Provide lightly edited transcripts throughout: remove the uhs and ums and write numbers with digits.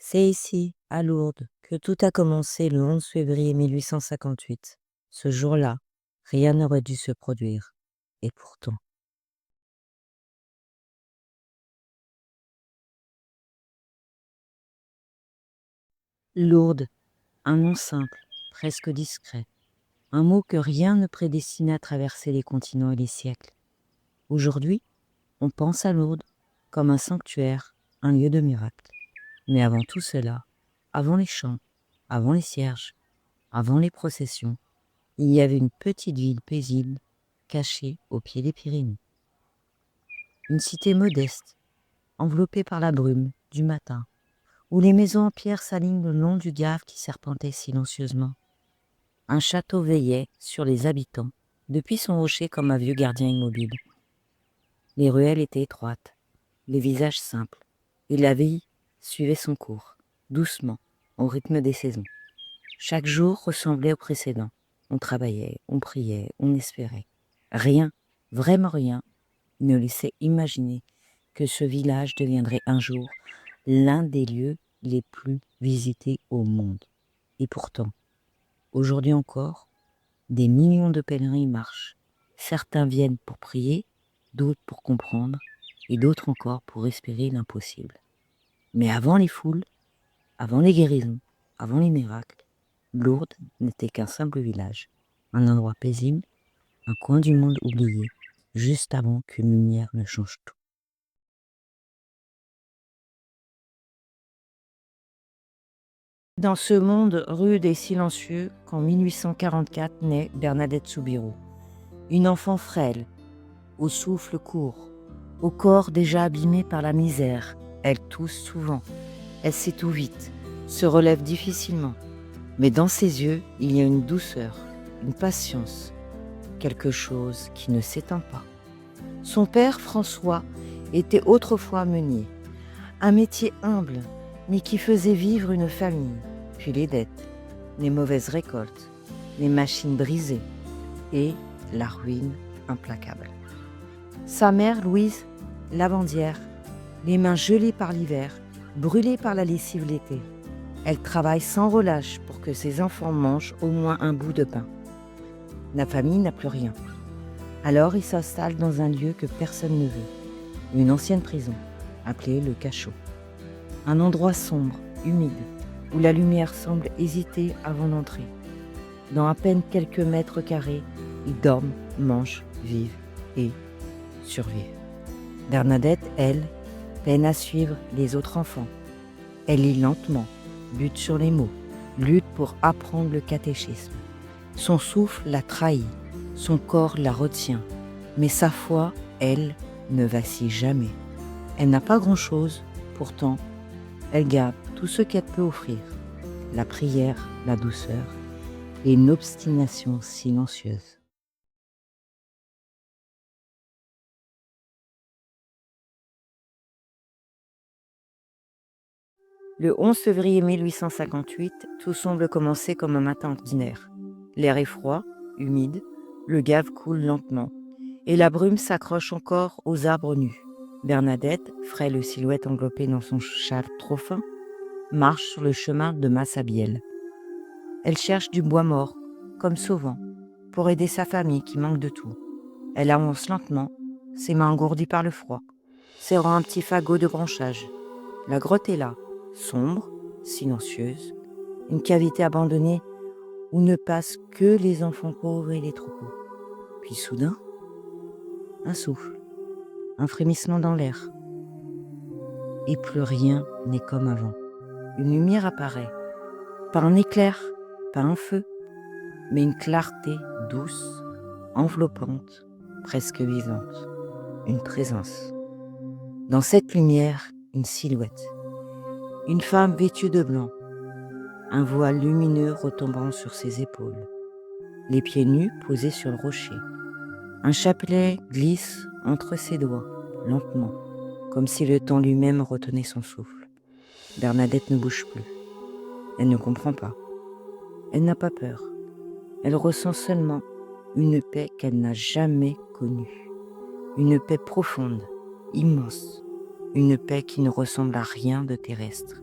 C'est ici, à Lourdes, que tout a commencé le 11 février 1858. Ce jour-là, rien n'aurait dû se produire. Et pourtant. Lourdes, un nom simple, presque discret. Un mot que rien ne prédestinait à traverser les continents et les siècles. Aujourd'hui, on pense à Lourdes comme un sanctuaire, un lieu de miracle. Mais avant tout cela, avant les chants, avant les cierges, avant les processions, il y avait une petite ville paisible, cachée au pied des Pyrénées. Une cité modeste, enveloppée par la brume du matin, où les maisons en pierre s'alignent le long du Gave qui serpentait silencieusement. Un château veillait sur les habitants, depuis son rocher comme un vieux gardien immobile. Les ruelles étaient étroites, les visages simples, et la vie suivait son cours, doucement, au rythme des saisons. Chaque jour ressemblait au précédent. On travaillait, on priait, on espérait. Rien, vraiment rien, ne laissait imaginer que ce village deviendrait un jour l'un des lieux les plus visités au monde. Et pourtant, aujourd'hui encore, des millions de pèlerins y marchent. Certains viennent pour prier, d'autres pour comprendre, et d'autres encore pour espérer l'impossible. Mais avant les foules, avant les guérisons, avant les miracles, Lourdes n'était qu'un simple village, un endroit paisible, un coin du monde oublié, juste avant qu'une lumière ne change tout. Dans ce monde rude et silencieux, qu'en 1844 naît Bernadette Soubirous, une enfant frêle, au souffle court, au corps déjà abîmé par la misère. Elle tousse souvent, elle s'étouffe vite, se relève difficilement. Mais dans ses yeux, il y a une douceur, une patience, quelque chose qui ne s'éteint pas. Son père, François, était autrefois meunier, un métier humble, mais qui faisait vivre une famille, puis les dettes, les mauvaises récoltes, les machines brisées et la ruine implacable. Sa mère, Louise, lavandière, les mains gelées par l'hiver, brûlées par la lessive l'été. Elle travaille sans relâche pour que ses enfants mangent au moins un bout de pain. La famille n'a plus rien. Alors il s'installe dans un lieu que personne ne veut, une ancienne prison, appelée le cachot. Un endroit sombre, humide, où la lumière semble hésiter avant d'entrer. Dans à peine quelques mètres carrés, ils dorment, mangent, vivent et survivent. Bernadette, elle, peine à suivre les autres enfants. Elle lit lentement, bute sur les mots, lutte pour apprendre le catéchisme. Son souffle la trahit, son corps la retient, mais sa foi, elle, ne vacille jamais. Elle n'a pas grand-chose, pourtant, elle garde tout ce qu'elle peut offrir, la prière, la douceur et une obstination silencieuse. Le 11 février 1858, tout semble commencer comme un matin ordinaire. L'air est froid, humide, le Gave coule lentement, et la brume s'accroche encore aux arbres nus. Bernadette, frêle silhouette enveloppée dans son châle trop fin, marche sur le chemin de Massabielle. Elle cherche du bois mort, comme souvent, pour aider sa famille qui manque de tout. Elle avance lentement, ses mains engourdies par le froid, serrant un petit fagot de branchage. La grotte est là, sombre, silencieuse, une cavité abandonnée où ne passent que les enfants pauvres et les troupeaux. Puis soudain, un souffle, un frémissement dans l'air. Et plus rien n'est comme avant. Une lumière apparaît, pas un éclair, pas un feu, mais une clarté douce, enveloppante, presque vivante, une présence. Dans cette lumière, une silhouette, une femme vêtue de blanc, un voile lumineux retombant sur ses épaules, les pieds nus posés sur le rocher. Un chapelet glisse entre ses doigts, lentement, comme si le temps lui-même retenait son souffle. Bernadette ne bouge plus. Elle ne comprend pas. Elle n'a pas peur. Elle ressent seulement une paix qu'elle n'a jamais connue. Une paix profonde, immense. Une paix qui ne ressemble à rien de terrestre.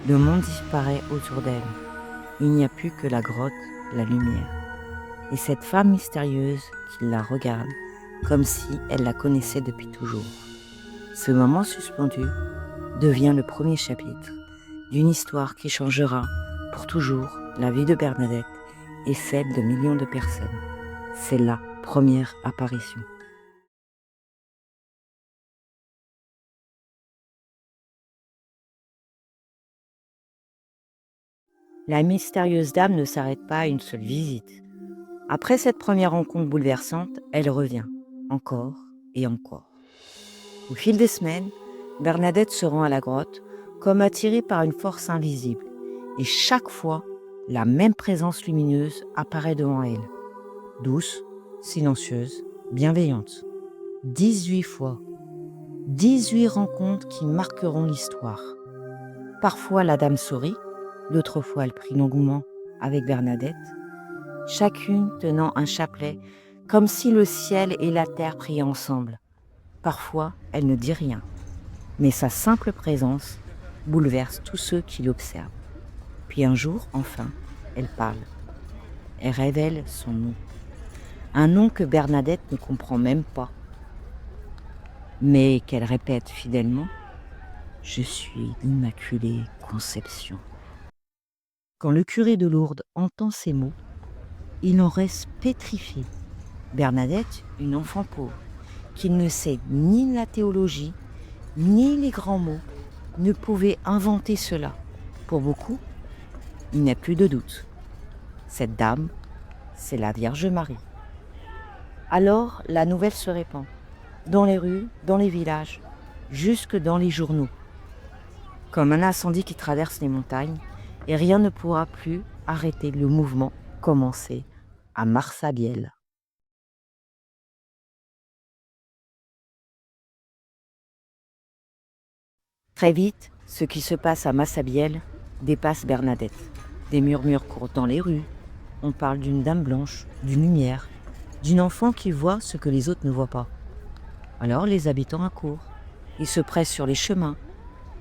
Le monde disparaît autour d'elle. Il n'y a plus que la grotte, la lumière. Et cette femme mystérieuse qui la regarde comme si elle la connaissait depuis toujours. Ce moment suspendu devient le premier chapitre d'une histoire qui changera pour toujours la vie de Bernadette et celle de millions de personnes. C'est la première apparition. La mystérieuse dame ne s'arrête pas à une seule visite. Après cette première rencontre bouleversante, elle revient, encore et encore. Au fil des semaines, Bernadette se rend à la grotte comme attirée par une force invisible. Et chaque fois, la même présence lumineuse apparaît devant elle. Douce, silencieuse, bienveillante. 18 fois. 18 rencontres qui marqueront l'histoire. Parfois la dame sourit, d'autres fois elle prie longuement avec Bernadette, chacune tenant un chapelet comme si le ciel et la terre priaient ensemble. Parfois elle ne dit rien, mais sa simple présence bouleverse tous ceux qui l'observent. Puis un jour, enfin, elle parle. Elle révèle son nom. Un nom que Bernadette ne comprend même pas, mais qu'elle répète fidèlement. Je suis l'Immaculée Conception. Quand le curé de Lourdes entend ces mots, il en reste pétrifié. Bernadette, une enfant pauvre, qui ne sait ni la théologie, ni les grands mots, ne pouvait inventer cela. Pour beaucoup, il n'y a plus de doute. Cette dame, c'est la Vierge Marie. Alors, la nouvelle se répand, dans les rues, dans les villages, jusque dans les journaux. Comme un incendie qui traverse les montagnes, et rien ne pourra plus arrêter le mouvement commencé à Marsabielle. Très vite, ce qui se passe à Massabielle dépasse Bernadette. Des murmures courent dans les rues. On parle d'une dame blanche, d'une lumière, d'une enfant qui voit ce que les autres ne voient pas. Alors les habitants accourent. Ils se pressent sur les chemins.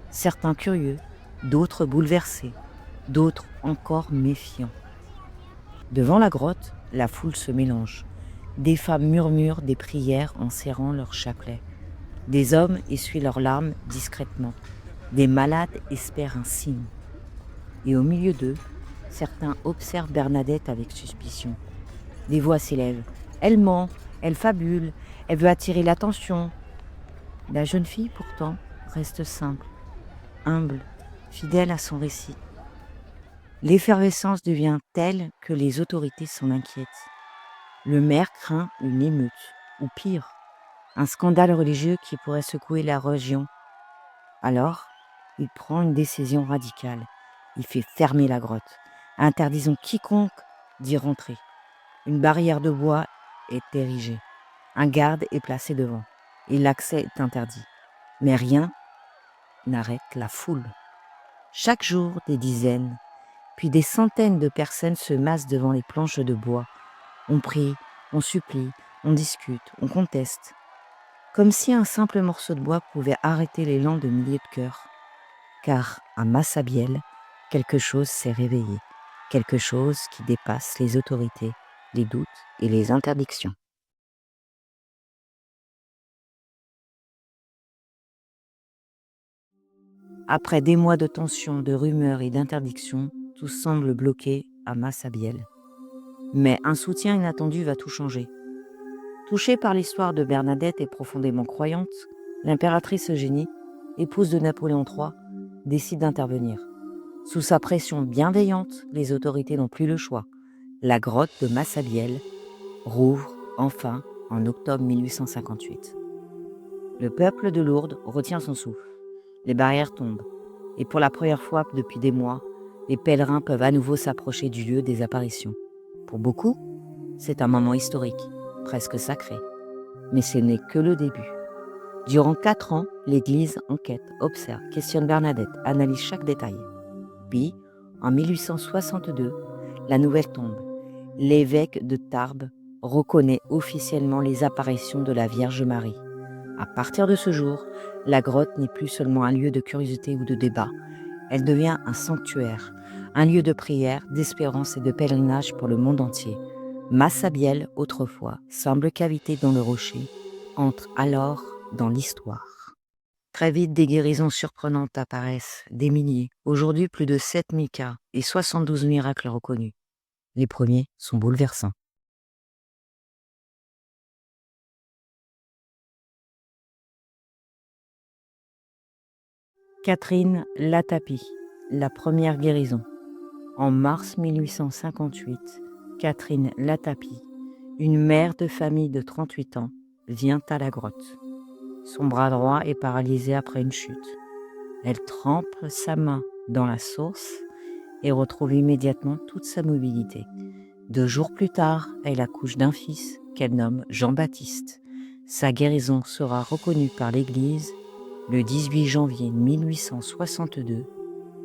Certains curieux, d'autres bouleversés, d'autres encore méfiants. Devant la grotte, la foule se mélange. Des femmes murmurent des prières en serrant leurs chapelets. Des hommes essuient leurs larmes discrètement. Des malades espèrent un signe. Et au milieu d'eux, certains observent Bernadette avec suspicion. Des voix s'élèvent. Elle ment, elle fabule, elle veut attirer l'attention. La jeune fille, pourtant, reste simple, humble, fidèle à son récit. L'effervescence devient telle que les autorités s'en inquiètent. Le maire craint une émeute, ou pire, un scandale religieux qui pourrait secouer la région. Alors, il prend une décision radicale. Il fait fermer la grotte, interdisant quiconque d'y rentrer. Une barrière de bois est érigée. Un garde est placé devant, et l'accès est interdit. Mais rien n'arrête la foule. Chaque jour, des dizaines, puis des centaines de personnes se massent devant les planches de bois. On prie, on supplie, on discute, on conteste. Comme si un simple morceau de bois pouvait arrêter l'élan de milliers de cœurs. Car à Massabielle, quelque chose s'est réveillé. Quelque chose qui dépasse les autorités, les doutes et les interdictions. Après des mois de tensions, de rumeurs et d'interdictions, tout semble bloqué à Massabielle. Mais un soutien inattendu va tout changer. Touchée par l'histoire de Bernadette et profondément croyante, l'impératrice Eugénie, épouse de Napoléon III, décide d'intervenir. Sous sa pression bienveillante, les autorités n'ont plus le choix. La grotte de Massabielle rouvre enfin en octobre 1858. Le peuple de Lourdes retient son souffle. Les barrières tombent. Et pour la première fois depuis des mois, les pèlerins peuvent à nouveau s'approcher du lieu des apparitions. Pour beaucoup, c'est un moment historique, presque sacré. Mais ce n'est que le début. Durant 4 ans, l'Église enquête, observe, questionne Bernadette, analyse chaque détail. Puis, en 1862, la nouvelle tombe. L'évêque de Tarbes reconnaît officiellement les apparitions de la Vierge Marie. À partir de ce jour, la grotte n'est plus seulement un lieu de curiosité ou de débat. Elle devient un sanctuaire, un lieu de prière, d'espérance et de pèlerinage pour le monde entier. Massabielle, autrefois, simple cavité dans le rocher, entre alors dans l'histoire. Très vite, des guérisons surprenantes apparaissent, des milliers, aujourd'hui plus de 7000 cas et 72 miracles reconnus. Les premiers sont bouleversants. Catherine Latapie, la première guérison. En mars 1858, Catherine Latapie, une mère de famille de 38 ans, vient à la grotte. Son bras droit est paralysé après une chute. Elle trempe sa main dans la source et retrouve immédiatement toute sa mobilité. 2 jours plus tard, elle accouche d'un fils qu'elle nomme Jean-Baptiste. Sa guérison sera reconnue par l'Église le 18 janvier 1862,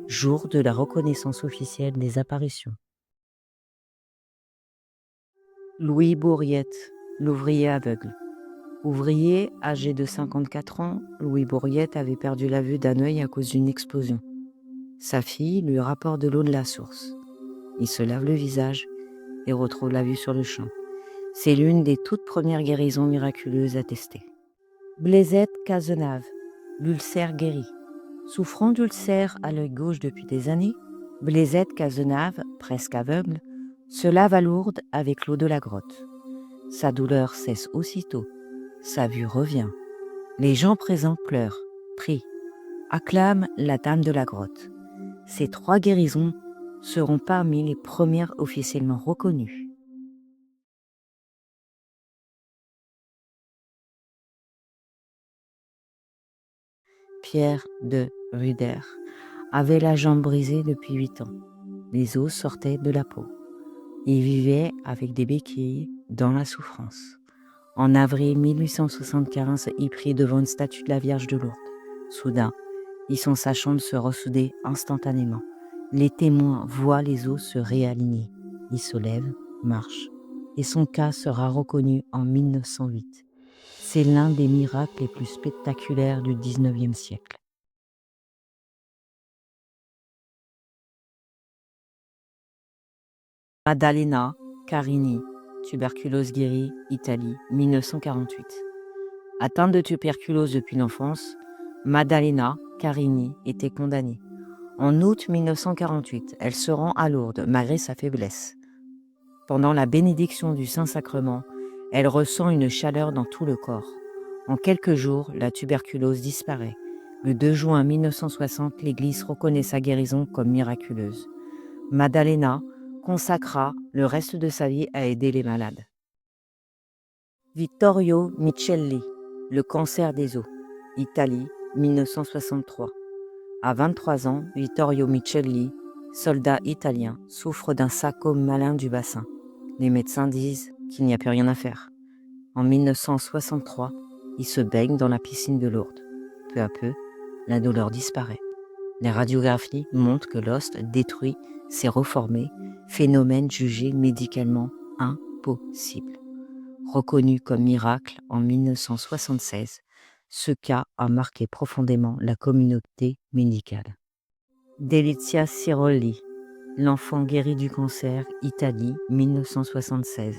jour de la reconnaissance officielle des apparitions. Louis Bourriette, l'ouvrier aveugle. Ouvrier âgé de 54 ans, Louis Bourriette avait perdu la vue d'un œil à cause d'une explosion. Sa fille lui rapporte de l'eau de la source. Il se lave le visage et retrouve la vue sur le champ. C'est l'une des toutes premières guérisons miraculeuses attestées. Blaisette Cazenave, l'ulcère guéri. Souffrant d'ulcère à l'œil gauche depuis des années, Blaisette Cazenave, presque aveugle, se lave à Lourdes avec l'eau de la grotte. Sa douleur cesse aussitôt. Sa vue revient. Les gens présents pleurent, prient, acclament la Dame de la grotte. Ces 3 guérisons seront parmi les premières officiellement reconnues. Pierre de Ruder avait la jambe brisée depuis 8 ans. Les os sortaient de la peau. Il vivait avec des béquilles dans la souffrance. En avril 1875, il prie devant une statue de la Vierge de Lourdes. Soudain, il sent sa chambre se ressouder instantanément. Les témoins voient les os se réaligner. Il se lève, marche, et son cas sera reconnu en 1908. C'est l'un des miracles les plus spectaculaires du XIXe siècle. Maddalena Carini, tuberculose guérie, Italie, 1948. Atteinte de tuberculose depuis l'enfance, Maddalena Carini était condamnée. En août 1948, elle se rend à Lourdes malgré sa faiblesse. Pendant la bénédiction du Saint-Sacrement, elle ressent une chaleur dans tout le corps. En quelques jours, la tuberculose disparaît. Le 2 juin 1960, l'Église reconnaît sa guérison comme miraculeuse. Maddalena consacra le reste de sa vie à aider les malades. Vittorio Micelli, le cancer des os, Italie, 1963. À 23 ans, Vittorio Micelli, soldat italien, souffre d'un sarcome malin du bassin. Les médecins disent qu'il n'y a plus rien à faire. En 1963, il se baigne dans la piscine de Lourdes. Peu à peu, la douleur disparaît. Les radiographies montrent que l'os détruit s'est reformé, phénomène jugé médicalement impossible. Reconnu comme miracle en 1976, ce cas a marqué profondément la communauté médicale. Delizia Cirolli, l'enfant guéri du cancer, Italie, 1976.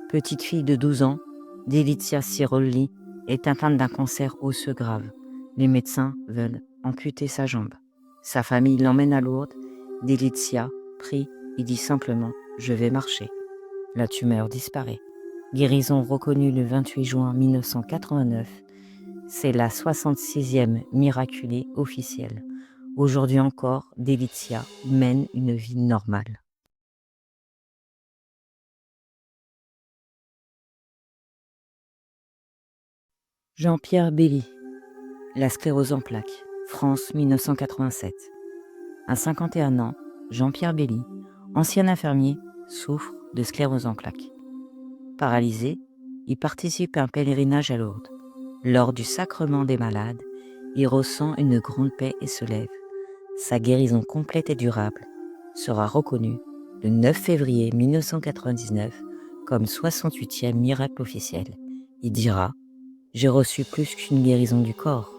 Petite fille de 12 ans, Delizia Cirolli est atteinte d'un cancer osseux grave. Les médecins veulent amputer sa jambe. Sa famille l'emmène à Lourdes. Delizia prie et dit simplement « Je vais marcher ». La tumeur disparaît. Guérison reconnue le 28 juin 1989. C'est la 66e miraculée officielle. Aujourd'hui encore, Delizia mène une vie normale. Jean-Pierre Belly, la sclérose en plaques, France 1987. À 51 ans, Jean-Pierre Belly, ancien infirmier, souffre de sclérose en plaques. Paralysé, il participe à un pèlerinage à Lourdes. Lors du sacrement des malades, il ressent une grande paix et se lève. Sa guérison complète et durable sera reconnue le 9 février 1999 comme 68e miracle officiel. Il dira « J'ai reçu plus qu'une guérison du corps,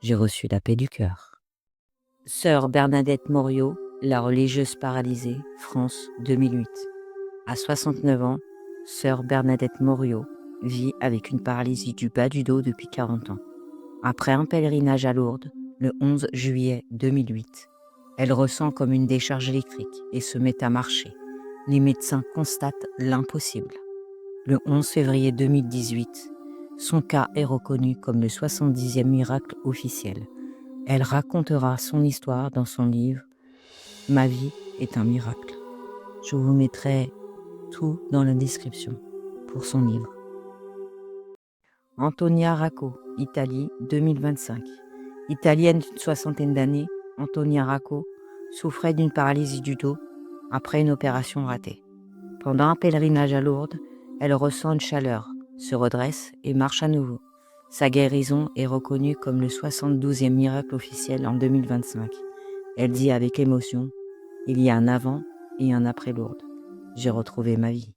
j'ai reçu la paix du cœur ». Sœur Bernadette Moriot, la religieuse paralysée, France 2008. À 69 ans, sœur Bernadette Moriot vit avec une paralysie du bas du dos depuis 40 ans. Après un pèlerinage à Lourdes, le 11 juillet 2008, elle ressent comme une décharge électrique et se met à marcher. Les médecins constatent l'impossible. Le 11 février 2018, son cas est reconnu comme le 70e miracle officiel. Elle racontera son histoire dans son livre « Ma vie est un miracle ». Je vous mettrai tout dans la description pour son livre. Antonia Racco, Italie, 2025. Italienne d'une soixantaine d'années, Antonia Racco souffrait d'une paralysie du dos après une opération ratée. Pendant un pèlerinage à Lourdes, elle ressent une chaleur, se redresse et marche à nouveau. Sa guérison est reconnue comme le 72e miracle officiel en 2025. Elle dit avec émotion « Il y a un avant et un après Lourdes. J'ai retrouvé ma vie ».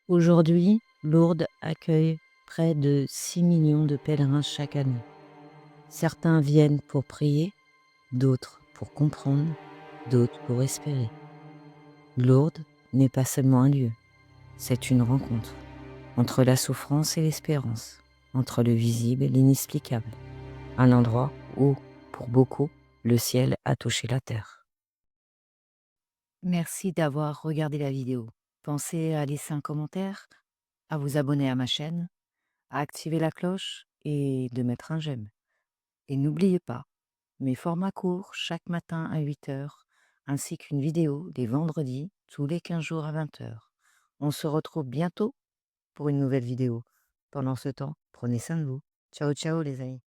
Aujourd'hui, Lourdes accueille près de 6 millions de pèlerins chaque année. Certains viennent pour prier, d'autres pour comprendre, d'autres pour espérer. Lourdes n'est pas seulement un lieu, c'est une rencontre entre la souffrance et l'espérance, entre le visible et l'inexplicable. Un endroit où, pour beaucoup, le ciel a touché la terre. Merci d'avoir regardé la vidéo. Pensez à laisser un commentaire, à vous abonner à ma chaîne, à activer la cloche et de mettre un j'aime. Et n'oubliez pas, mes formats courts chaque matin à 8 heures, ainsi qu'une vidéo les vendredis tous les 15 jours à 20 heures. On se retrouve bientôt pour une nouvelle vidéo. Pendant ce temps, prenez soin de vous. Ciao ciao les amis.